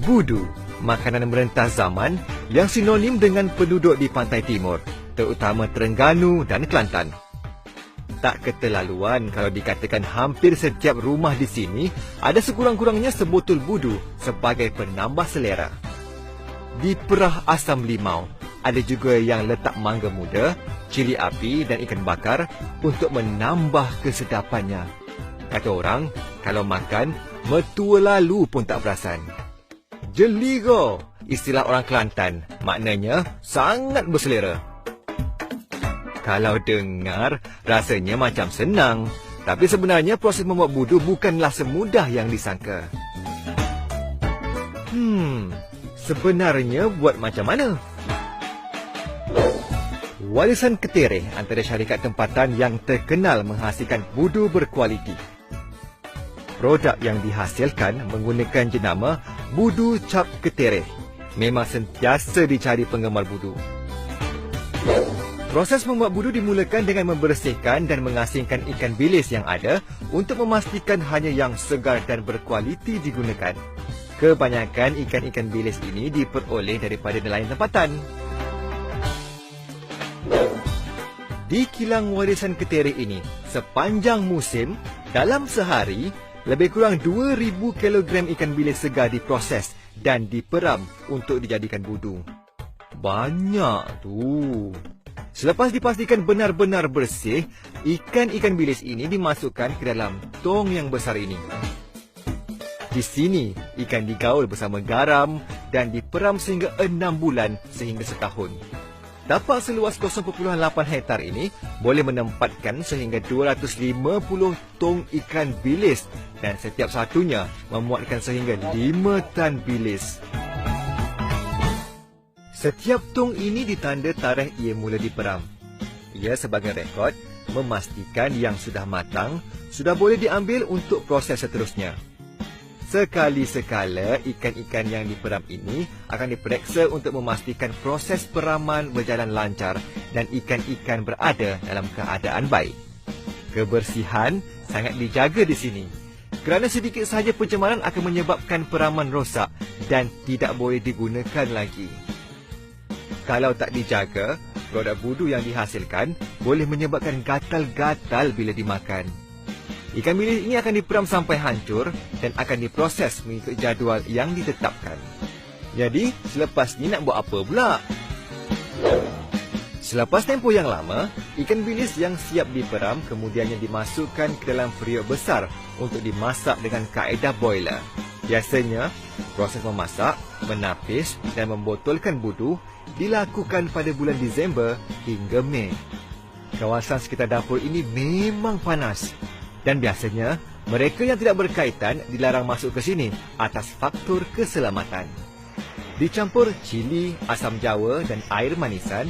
Budu, makanan merentas zaman yang sinonim dengan penduduk di pantai timur, terutama Terengganu dan Kelantan. Tak keterlaluan kalau dikatakan hampir setiap rumah di sini ada sekurang-kurangnya sebotol budu sebagai penambah selera. Di perah asam limau, ada juga yang letak mangga muda, cili api dan ikan bakar untuk menambah kesedapannya. Kata orang, kalau makan, metua lalu pun tak perasan. Jeligo, istilah orang Kelantan, maknanya sangat berselera. Kalau dengar, rasanya macam senang. Tapi sebenarnya proses membuat budu bukanlah semudah yang disangka. Sebenarnya buat macam mana? Warisan Ketereh antara syarikat tempatan yang terkenal menghasilkan budu berkualiti. Produk yang dihasilkan menggunakan jenama Budu Cap Ketereh. Memang sentiasa dicari penggemar budu. Proses membuat budu dimulakan dengan membersihkan dan mengasingkan ikan bilis yang ada untuk memastikan hanya yang segar dan berkualiti digunakan. Kebanyakan ikan-ikan bilis ini diperoleh daripada nelayan tempatan. Di kilang warisan Ketereh ini, sepanjang musim, dalam sehari, lebih kurang 2,000 kilogram ikan bilis segar diproses dan diperam untuk dijadikan budu. Banyak tu. Selepas dipastikan benar-benar bersih, ikan-ikan bilis ini dimasukkan ke dalam tong yang besar ini. Di sini, ikan digaul bersama garam dan diperam sehingga 6 bulan sehingga setahun. Tapak seluas 0.8 hektar ini boleh menempatkan sehingga 250 tong ikan bilis dan setiap satunya memuatkan sehingga 5 tan bilis. Setiap tong ini ditanda tarikh ia mula diperam. Ia sebagai rekod memastikan yang sudah matang sudah boleh diambil untuk proses seterusnya. Sekali-sekala ikan-ikan yang diperam ini akan diperiksa untuk memastikan proses peraman berjalan lancar dan ikan-ikan berada dalam keadaan baik. Kebersihan sangat dijaga di sini kerana sedikit sahaja pencemaran akan menyebabkan peraman rosak dan tidak boleh digunakan lagi. Kalau tak dijaga, produk budu yang dihasilkan boleh menyebabkan gatal-gatal bila dimakan. Ikan bilis ini akan diperam sampai hancur dan akan diproses mengikut jadual yang ditetapkan. Jadi, selepas ni nak buat apa pula? Selepas tempoh yang lama, ikan bilis yang siap diperam kemudiannya dimasukkan ke dalam periuk besar untuk dimasak dengan kaedah boiler. Biasanya, proses memasak, menapis dan membotolkan budu dilakukan pada bulan Disember hingga Mei. Kawasan sekitar dapur ini memang panas. Dan biasanya, mereka yang tidak berkaitan dilarang masuk ke sini atas faktor keselamatan. Dicampur cili, asam jawa dan air manisan,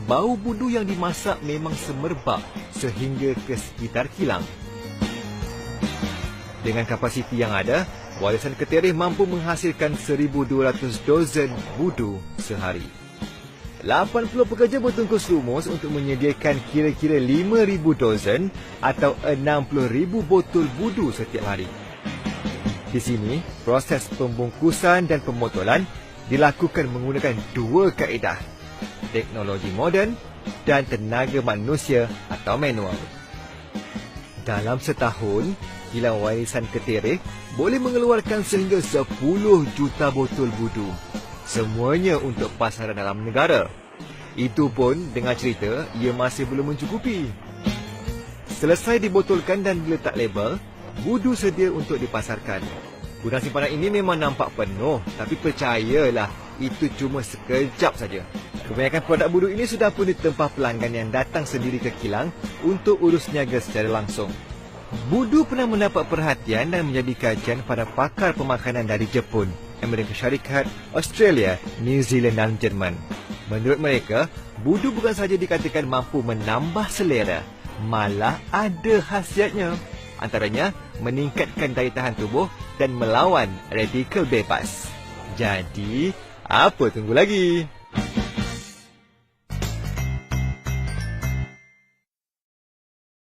bau budu yang dimasak memang semerbak sehingga ke sekitar kilang. Dengan kapasiti yang ada, warisan Ketereh mampu menghasilkan 1,200 dozen budu sehari. 80 pekerja bertungkus lumus untuk menyediakan kira-kira 5,000 dozen atau 60,000 botol budu setiap hari. Di sini, proses pembungkusan dan pemotolan dilakukan menggunakan 2 kaedah, teknologi moden dan tenaga manusia atau manual. Dalam setahun, kilang warisan Ketereh boleh mengeluarkan sehingga 10 juta botol budu. Semuanya untuk pasaran dalam negara. Itu pun dengan cerita ia masih belum mencukupi. Selesai dibotolkan dan diletak label, budu sedia untuk dipasarkan. Gudang simpanan ini memang nampak penuh, tapi percayalah, itu cuma sekejap saja. Kebanyakan produk Budu ini sudah pun ditempah pelanggan yang datang sendiri ke kilang untuk urus niaga secara langsung. Budu pernah mendapat perhatian dan menjadi kajian pada pakar pemakanan dari Jepun, Amerika Syarikat, Australia, New Zealand dan Jerman. Menurut mereka, Budu bukan sahaja dikatakan mampu menambah selera, malah ada khasiatnya. Antaranya, meningkatkan daya tahan tubuh dan melawan radikal bebas. Jadi, apa tunggu lagi?